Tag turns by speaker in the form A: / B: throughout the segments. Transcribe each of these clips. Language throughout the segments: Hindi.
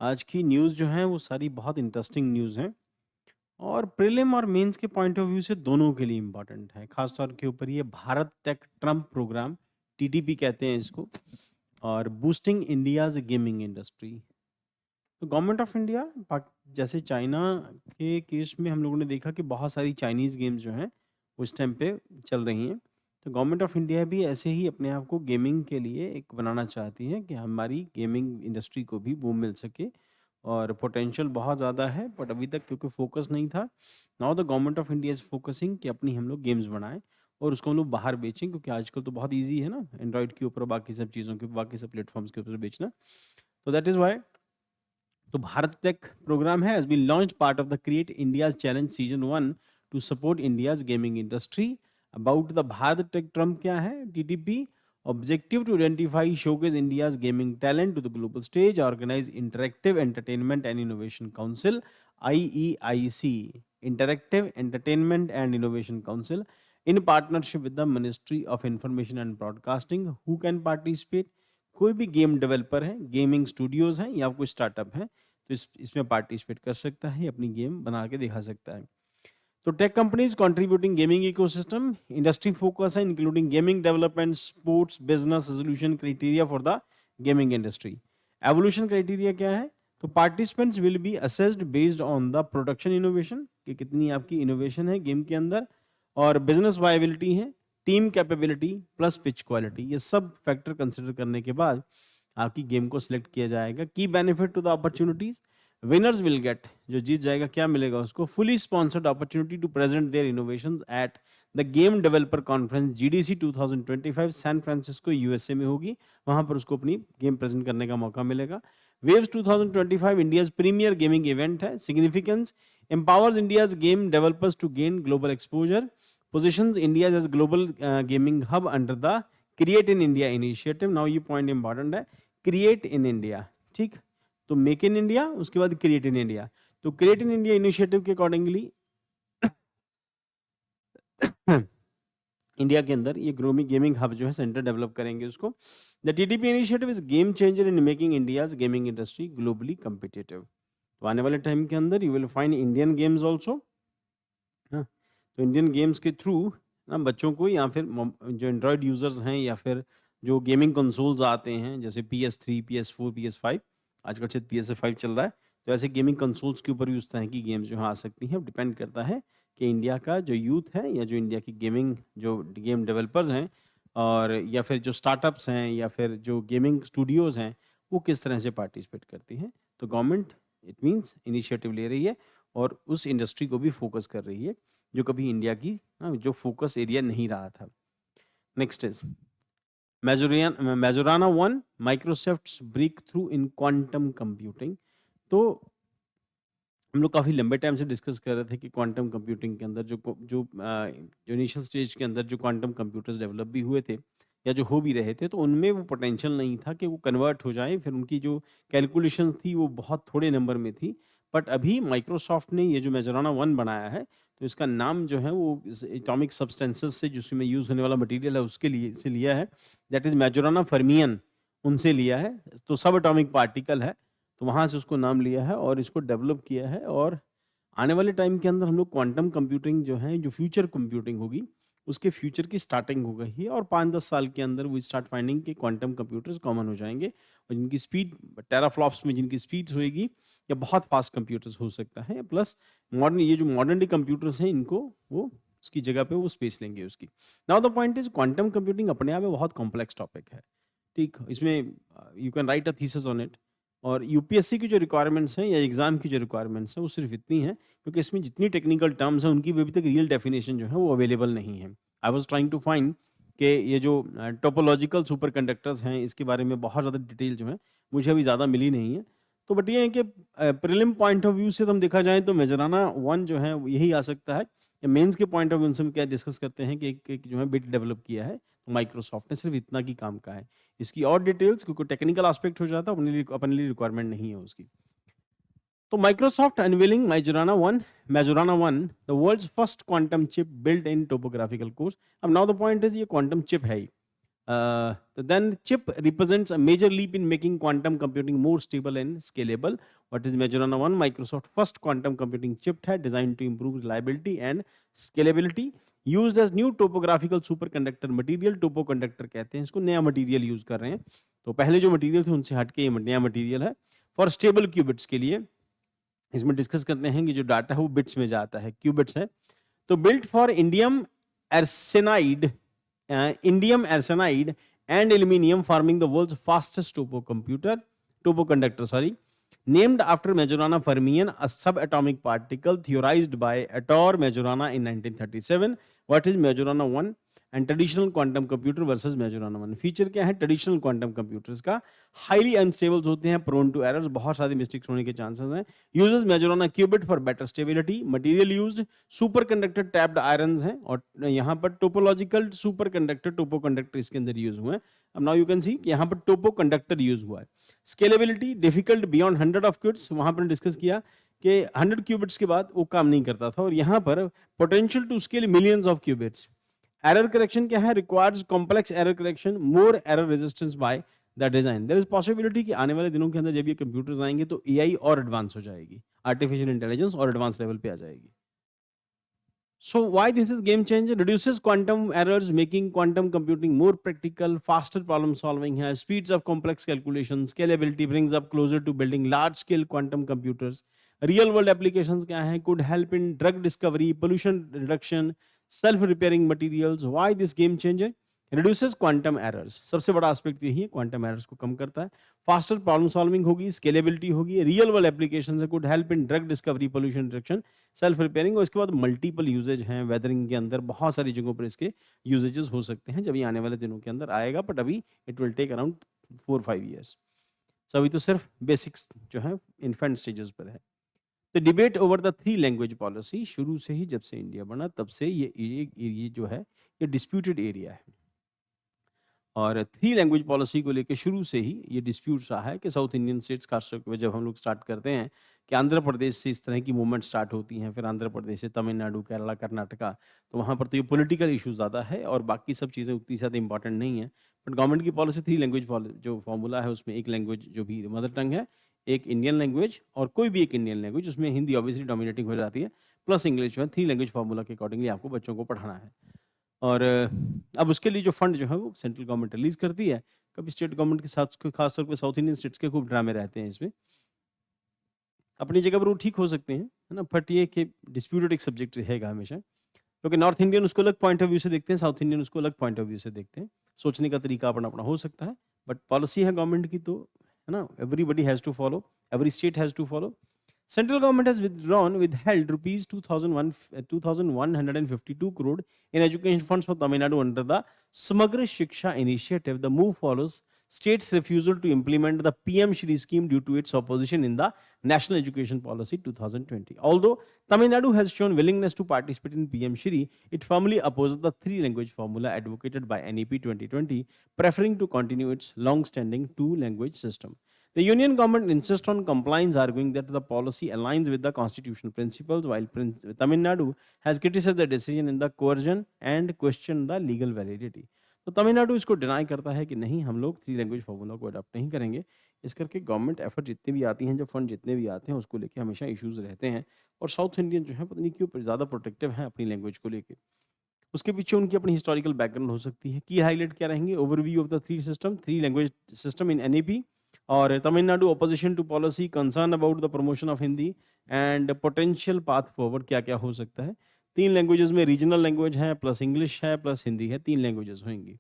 A: आज की न्यूज़ जो है वो सारी बहुत इंटरेस्टिंग न्यूज़ हैं और प्रीलिम और मेंस के पॉइंट ऑफ व्यू से दोनों के लिए इम्पोर्टेंट है। खास तौर के ऊपर ये Bharat tech triumph program, TTP कहते हैं इसको, और बूस्टिंग इंडियाज़ गेमिंग इंडस्ट्री। तो गवर्नमेंट ऑफ इंडिया जैसे चाइना के केस में हम लोगों ने देखा कि बहुत सारी चाइनीज़ गेम्स जो हैं उस टाइम पे चल रही हैं। तो गवर्नमेंट ऑफ इंडिया भी ऐसे ही अपने आप को गेमिंग के लिए एक बनाना चाहती है कि हमारी गेमिंग इंडस्ट्री को भी बूम मिल सके और पोटेंशियल बहुत ज़्यादा है, बट अभी तक क्योंकि फोकस नहीं था। Now the government of India is focusing कि अपनी हम लोग गेम्स बनाएं और उसको हम लोग बाहर बेचें, क्योंकि आजकल तो बहुत ईजी है ना एंड्रॉइड के ऊपर, बाकी सब चीज़ों के, बाकी सब प्लेटफॉर्म्स के ऊपर बेचना। तो दैट इज़ वाई तो भारत टेक प्रोग्राम है has been launched part of the Create India's Challenge Season 1 to support India's gaming industry. About the Bharat Tech Trump क्या है? TTP objective to identify showcase India's gaming talent to the global stage, organize Interactive Entertainment and Innovation Council IEIC Interactive Entertainment and Innovation Council in partnership with the Ministry of Information and Broadcasting. Who can participate? कोई भी गेम डेवलपर है, गेमिंग स्टूडियोज हैं या कोई स्टार्टअप है तो इसमें पार्टिसिपेट कर सकता है, अपनी गेम बना के दिखा सकता है। तो tech companies contributing gaming ecosystem, industry focus है including gaming development, sports, business solution criteria for the gaming industry. Evolution criteria क्या है? तो participants will be assessed based on the production innovation, कि कितनी आपकी इनोवेशन है गेम के अंदर, और बिजनेस वायबिलिटी है, team capability plus pitch quality. ये सब फैक्टर कंसिडर करने के बाद आपकी गेम को सिलेक्ट किया जाएगा। की benefit to the opportunities, winners will get, जो जीत जाएगा क्या मिलेगा उसको? Fully sponsored opportunity to present their innovations at the game developer conference GDC 2025 San Francisco USA में होगी। वहां पर उसको अपनी गेम प्रेजेंट करने का मौका मिलेगा। Waves 2025 India's premier gaming event है। Significance, empowers India's game developers to gain global exposure, positions India as global gaming hub under the Create in India initiative. Now ये point important है, Create in India, ठीक? तो मेक इन इंडिया, उसके बाद क्रिएट इन इंडिया। तो क्रिएट इन इंडिया इनिशिएटिव के अकॉर्डिंगली इंडिया के अंदर ये ग्रोमिंग गेमिंग हब जो है सेंटर डेवलप करेंगे उसको। The TTP initiative is game changer in making India's gaming industry globally competitive. तो आने वाले टाइम के अंदर you will find Indian games also. तो इंडियन गेम्स के थ्रू ना बच्चों को, या फिर जो एंड्रॉयड यूजर्स हैं, या फिर जो गेमिंग कंसोल्स आते हैं जैसे PS3, PS4, PS5, आजकल शायद PS5 चल रहा है, तो ऐसे गेमिंग कंसोल्स के ऊपर भी उस तरह की गेम्स जो है आ सकती हैं। डिपेंड करता है कि इंडिया का जो यूथ है या जो इंडिया की गेमिंग जो गेम डेवलपर्स हैं, और या फिर जो स्टार्टअप्स हैं, या फिर जो गेमिंग स्टूडियोज हैं, वो किस तरह से पार्टिसिपेट करती हैं। तो गवर्नमेंट इट मीन्स इनिशिएटिव ले रही है और उस इंडस्ट्री को भी फोकस कर रही है जो कभी इंडिया की जो फोकस एरिया नहीं रहा था। Next is Majorana 1 Microsoft breakthrough in quantum computing. तो हम लोग काफ़ी लंबे टाइम से डिस्कस कर रहे थे कि क्वांटम कंप्यूटिंग के अंदर जो इनिशियल स्टेज के अंदर जो क्वांटम कंप्यूटर्स डेवलप भी हुए थे या जो हो भी रहे थे, तो उनमें वो पोटेंशियल नहीं था कि वो कन्वर्ट हो जाए। फिर उनकी जो कैलकुलेशंस थी वो बहुत थोड़े नंबर में थी। बट अभी माइक्रोसॉफ्ट ने ये जो मेजोराना 1 बनाया है, तो इसका नाम जो है वो एटॉमिक सब्सटेंसेस से जिसमें यूज़ होने वाला मटेरियल है उसके लिए से लिया है। दैट इज़ मेजोराना फर्मियन, उनसे लिया है। तो सब एटॉमिक पार्टिकल है, तो वहाँ से उसको नाम लिया है और इसको डेवलप किया है। और आने वाले टाइम के अंदर हम लोग क्वांटम कंप्यूटिंग जो है, जो फ्यूचर कंप्यूटिंग होगी, उसके फ्यूचर की स्टार्टिंग हो गई है और 5-10 साल के अंदर वी स्टार्ट फाइंडिंग कि क्वांटम कंप्यूटर्स कॉमन हो जाएंगे और जिनकी स्पीड टेराफ्लॉप्स में जिनकी स्पीड्स होएगी, या बहुत फास्ट कंप्यूटर्स हो सकता है। प्लस मॉडर्न, ये जो मॉडर्न डे कंप्यूटर्स हैं, इनको वो उसकी जगह पे वो स्पेस लेंगे उसकी। Now the point is quantum computing अपने आप में बहुत कॉम्प्लेक्स टॉपिक है, ठीक? इसमें you can write a thesis on it. और यूपीएससी की जो रिक्वायरमेंट्स हैं या एग्जाम की जो रिक्वायरमेंट्स हैं वो सिर्फ इतनी हैं, क्योंकि इसमें जितनी टेक्निकल टर्म्स हैं उनकी अभी तक रियल डेफिनेशन जो है वो अवेलेबल नहीं है। I was trying to find कि ये जो टोपोलॉजिकल सुपर कंडक्टर्स हैं इसके बारे में बहुत ज़्यादा डिटेल जो है मुझे अभी ज़्यादा मिली नहीं है। तो बट ये है कि प्रीलिम पॉइंट ऑफ व्यू से तो हम देखा जाए तो मेजराना 1 जो है वो यही आ सकता है। या मेंस के पॉइंट ऑफ व्यू से हम क्या डिस्कस करते हैं कि एक जो है बिट डेवलप किया है माइक्रोसॉफ्ट ने, सिर्फ इतना की काम का है। इसकी और डिटेल्स क्योंकि टेक्निकल एस्पेक्ट हो जाता है, अपने लिए रिक्वायरमेंट नहीं है उसकी। तो Microsoft unveiling Majorana 1 the world's first quantum chip built in topographical cores. अब नाउ द पॉइंट इज ये क्वांटम चिप है ही। then chip represents a major leap in making quantum computing more stable and scalable. What is Majorana 1? Microsoft first quantum computing chip है designed to improve reliability and scalability. Used as new topographical superconductor material, टोपोकंडक्टर कहते हैं इसको, नया मटेरियल यूज कर रहे हैं. तो पहले जो मटेरियल थे उनसे हटके ये नया मटेरियल है फॉर स्टेबल क्यूबिट्स के लिए. इसमें डिस्कस करते हैं कि जो डाटा है वो बिट्स में जाता है, क्यूबिट्स है. तो built for indium arsenide and aluminium, forming the world's fastest topoconductor, named after Majorana fermion, a subatomic particle theorized by Ettore Majorana in 1937. What is Majorana 1 and traditional quantum computer versus Majorana 1? Feature क्या है ट्रेडिशनल क्वांटम कंप्यूटर्स का? हाईली अनस्टेबल होते हैं, प्रोन टू एरर्स, बहुत सारे मिस्टेक्स होने के चांसेस हैं. Uses Majorana qubit for better stability. Material used super conductor tapped irons हैं, और यहाँ पर टोपोलॉजिकल सुपर कंडक्टर टोपोकंडक्टर इसके अंदर यूज हुए हैं. अब नाउ यू कैन सी कि यहाँ पर टोपोकंडक्टर यूज हुआ है. Scalability difficult beyond 100 of qubits, वहां पर डिस्कस किया कि 100 क्यूबिट्स के बाद वो काम नहीं करता था, और यहाँ पर potential to scale millions of qubits. Error correction क्या है? Requires complex error correction, more error resistance by the design. There is possibility कि आने वाले दिनों के अंदर जब ये कंप्यूटर्स आएंगे तो एआई और एडवांस हो जाएगी, आर्टिफिशियल इंटेलिजेंस और एडवांस लेवल पे आ जाएगी. So why this is game changer? Reduces quantum errors, making quantum computing more practical, faster problem solving, has speeds of complex calculations, scalability, brings up closer to building large scale quantum computers. Real world applications क्या है? Could help in drug discovery, pollution reduction, self repairing materials. Why this game changer? Reduces quantum errors. सबसे बड़ा एस्पेक्ट यही है, क्वांटम एरर्स को कम करता है. फास्टर प्रॉब्लम सॉल्विंग होगी, स्केलेबिलिटी होगी, real world application could help in drug discovery, pollution reduction, self repairing, और इसके बाद मल्टीपल यूजेज हैं वेदरिंग के अंदर, बहुत सारी जगहों पर इसके यूजेजेस हो सकते हैं जब ये आने वाले दिनों के अंदर आएगा. बट अभी it will take around 4-5 years. So अभी तो सिर्फ बेसिक्स जो है इन्फेंट स्टेजेस पर है. The debate over the 3 language policy, शुरू से ही जब से इंडिया बना तब से ये जो है ये डिस्प्यूटेड एरिया है, और 3 लैंग्वेज पॉलिसी को लेकर शुरू से ही ये डिस्प्यूट रहा है कि साउथ इंडियन स्टेट्स, खासतौर पे जब हम लोग स्टार्ट करते हैं कि आंध्र प्रदेश से इस तरह की मूवमेंट स्टार्ट होती हैं, फिर आंध्र प्रदेश से तमिलनाडु, केरला, कर्नाटका, तो वहाँ पर तो ये पॉलिटिकल इशू ज़्यादा है और बाकी सब चीज़ें उतनी ज़्यादा इंपॉर्टेंट नहीं है. बट गवर्नमेंट की पॉलिसी 3 लैंग्वेज जो फॉर्मूला है उसमें एक लैंग्वेज जो भी मदर टंग है, एक इंडियन लैंग्वेज और कोई भी एक इंडियन लैंग्वेज, उसमें हिंदी ऑब्वियसली डोमिनेटिंग हो जाती है, प्लस इंग्लिश जो है. 3 लैंग्वेज फॉर्मूला के अकॉर्डिंगली आपको बच्चों को पढ़ाना है. और अब उसके लिए जो फंड जो है वो सेंट्रल गवर्नमेंट रिलीज करती है. कभी स्टेट गवर्नमेंट के साथ, खासतौर पे साउथ इंडियन स्टेट्स के खूब ड्रामे रहते हैं इसमें. अपनी जगह पर वो ठीक हो सकते हैं, है ना, बट ये कि डिस्प्यूटेड एक सब्जेक्ट रहेगा हमेशा, क्योंकि नॉर्थ इंडियन उसको अलग पॉइंट ऑफ व्यू से देखते हैं, साउथ इंडियन उसको अलग पॉइंट ऑफ व्यू से देखते हैं. सोचने का तरीका अपना अपना हो सकता है, बट पॉलिसी है गवर्नमेंट की, तो है ना, everybody has to follow, every state has to follow. Central government has withheld rupees 2,152 crore in education funds for Tamil Nadu under the Samagra Shiksha initiative. The move follows states' refusal to implement the PM Shri scheme due to its opposition in the National Education Policy 2020. Although Tamil Nadu has shown willingness to participate in PM Shri, it firmly opposes the 3-language formula advocated by NEP 2020, preferring to continue its long-standing 2-language system. The union government insists on compliance, arguing that the policy aligns with the constitutional principles, while Tamil Nadu has criticized the decision in the coercion and questioned the legal validity. तो तमिलनाडु इसको डिनाई करता है कि नहीं, हम लोग 3 लैंग्वेज फॉर्मूला को अडॉप्ट नहीं करेंगे. इस करके गवर्नमेंट एफर्ट जितनी भी आती हैं, जो फंड जितने भी आते हैं, उसको लेके हमेशा इश्यूज रहते हैं. और साउथ इंडियन जो है पता नहीं क्यों ज़्यादा प्रोटेक्टिव है अपनी लैंग्वेज को लेके. उसके पीछे उनकी अपनी हिस्टोरिकल बैकग्राउंड हो सकती है. की हाईलाइट क्या रहेंगे? Overview of the 3 language system in NEP, और Tamil Nadu opposition to policy, concern about the promotion of Hindi and potential path forward, क्या क्या हो सकता है. 3 लैंग्वेजेस में रीजनल लैंग्वेज है, प्लस इंग्लिश है, प्लस हिंदी है, 3 लैंग्वेजेस होंगी.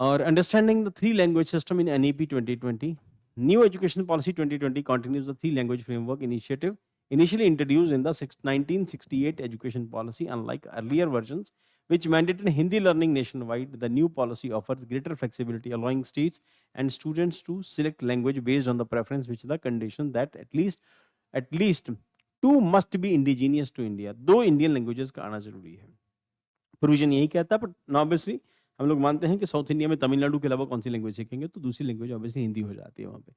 A: और understanding the 3 language system in NEP 2020, new education policy 2020 continues the 3 language framework initiative initially introduced in the 1968 education policy. Unlike earlier versions, which mandated Hindi learning nationwide, the new policy offers greater flexibility, allowing states and students to select language based on the preference, which is the condition that at least 2 must be indigenous to India. 2 Indian languages का आना जरूरी है. प्रोविजन यही कहता है, बट ऑब्वियसली हम लोग मानते हैं कि साउथ इंडिया में तमिलनाडु के अलावा कौन सी लैंग्वेज सीखेंगे, तो दूसरी लैंग्वेज ऑब्वियसली हिंदी हो जाती है वहाँ पे.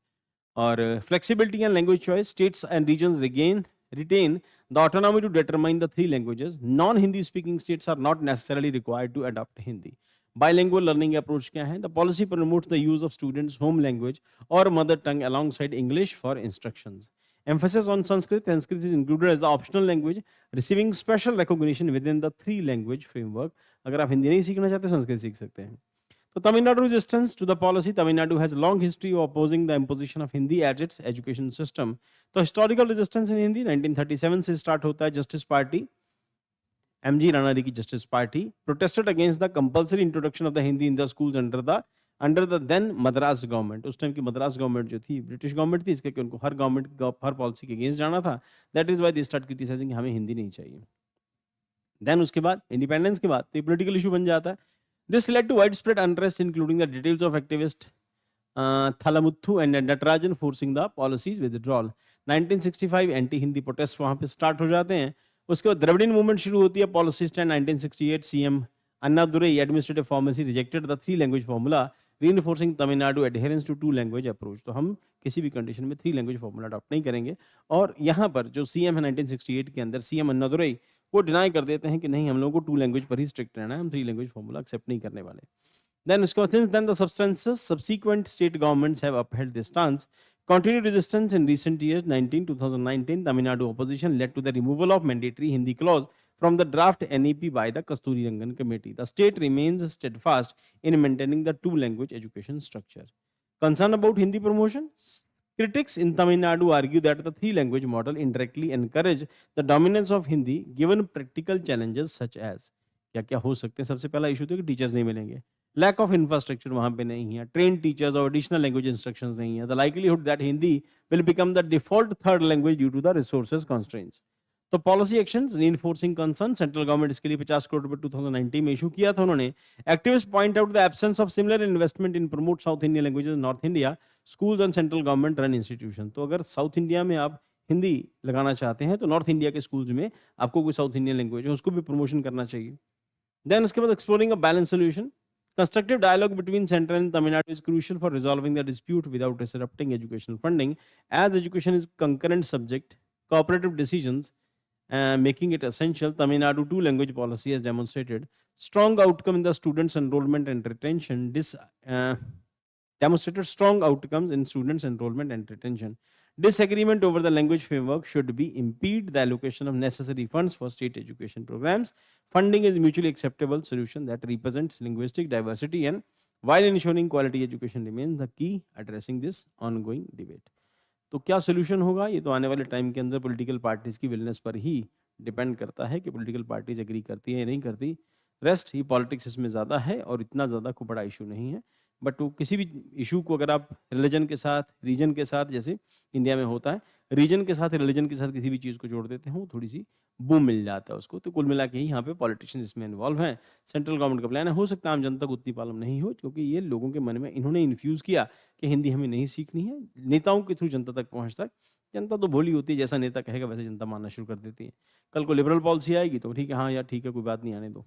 A: और flexibility and language choice, states and regions retain the autonomy to determine the 3 languages. Non-Hindi speaking states are not necessarily required to adopt Hindi. Bilingual learning approach क्या है? The policy promotes the use of students home language और mother tongue alongside English for instructions. Emphasis on Sanskrit. Sanskrit is included as the optional language, receiving special recognition within the three language framework. अगर आप हिंदी नहीं सीखना चाहते संस्कृत सीख सकते हैं. So Tamil Nadu resistance to the policy. Tamil Nadu has a long history of opposing the imposition of Hindi at its education system. तो historical resistance in Hindi 1937 से start होता है. Justice Party, MG Ranari की Justice Party protested against the compulsory introduction of the Hindi in the schools under the then Madras government. उस टाइम की मद्रास गवर्नमेंट जो थी ब्रिटिश गवर्नमेंट थी, इसके उनको हर गवर्नमेंट हर पॉलिसी के अगेंस्ट जाना था. That is why they start criticizing हमें हिंदी नहीं चाहिए. देन उसके बाद इंडिपेंडेंस के बाद तो पॉलिटिकल इशू बन जाता है. This led to wide spread unrest including the details of activist Thalamuthu and Natarajan forcing the policies withdrawal. 1965 anti Hindi protest वहां पे स्टार्ट हो जाते हैं. उसके बाद द्रविडियन मूवमेंट शुरू होती है. Policy stand 1968 CM Annadurai administrative pharmacy rejected the three language formula reinforcing Tamil Nadu adherence to two language approach. तो हम किसी भी कंडीशन में थ्री लैंग्वेज फॉर्मूला अडॉप्ट नहीं करेंगे. और यहाँ पर जो सीएम है 1968 के अंदर सीएम अन्नादुरई वो डिनाई कर देते हैं कि नहीं, हम लोगों को टू लैंग्वेज पर ही स्ट्रिक्ट रहना है, हम थ्री लैंग्वेज फॉर्मूला एक्सेप्ट नहीं करने वाले. Then उसके बाद since then the subsequent state governments have upheld this stance. Continued resistance in recent years 2019 Tamil Nadu opposition led to the removal of mandatory Hindi clause from the draft NEP by the Kasturi Rangan committee. The state remains steadfast in maintaining the two language education structure. Concern about Hindi promotion? Critics in Tamil Nadu argue that the three language model indirectly encourage the dominance of Hindi given practical challenges such as क्या क्या हो सकते हैं. सबसे पहला इशू तो कि टीचर्स नहीं मिलेंगे. लैक ऑफ इंफ्रास्ट्रक्चर वहां पे नहीं है. ट्रेन टीचर्स और एडिशनल लैंग्वेज इंस्ट्रक्शंस नहीं है. The likelihood that Hindi will become the default third language due to the resources constraints. तो policy actions reinforcing concern. Central government इसके लिए 50 करोड़ रुपए 2019 में इशू किया था उन्होंने. Activist point out the absence of similar investment in promote south Indian languages north India schools and central government run institution. तो अगर साउथ इंडिया में आप हिंदी लगाना चाहते हैं तो नॉर्थ इंडिया के स्कूल्स में आपको कोई साउथ इंडियन लैंग्वेज है उसको भी प्रमोशन करना चाहिए. देन उसके बाद exploring a balance solution. Constructive dialogue between Central and Tamil Nadu is crucial for resolving the dispute without disrupting educational funding. As education is concurrent subject, cooperative decisions making it essential. Tamil Nadu two language policy has demonstrated strong outcome in the students enrollment and retention. Demonstrated strong outcomes in students enrollment and retention. Disagreement over the language framework should be impede the allocation of necessary funds for state education programs. Funding is mutually acceptable solution that represents linguistic diversity and while ensuring quality education remains the key addressing this ongoing debate. तो क्या सोल्यूशन होगा ये तो आने वाले टाइम के अंदर पॉलिटिकल पार्टीज की विलनेस पर ही डिपेंड करता है कि पॉलिटिकल पार्टीज एग्री करती है या नहीं करती. रेस्ट ही पॉलिटिक्स इसमें ज़्यादा है और इतना ज़्यादा कोई बड़ा इशू नहीं है. बट वो किसी भी इशू को अगर आप रिलीजन के साथ रीजन के साथ जैसे इंडिया में होता है रीजन के साथ रिलीजन के साथ किसी भी चीज़ को जोड़ देते हैं वो थोड़ी सी बूम मिल जाता है उसको. तो कुल मिला के ही यहाँ पे पॉलिटिशियंस इसमें इन्वॉल्व हैं. सेंट्रल गवर्नमेंट का प्लान है. हो सकता है आम जनता को उतनी प्रॉब्लम नहीं हो क्योंकि ये लोगों के मन में इन्होंने इन्फ्यूज़ किया कि हिंदी हमें नहीं सीखनी है. नेताओं के थ्रू जनता तक पहुँचता है. जनता तो भोली होती है, जैसा नेता कहेगा वैसे जनता मानना शुरू कर देती है. कल को लिबरल पॉलिसी आएगी तो ठीक है, हाँ यार ठीक है कोई बात नहीं आने दो.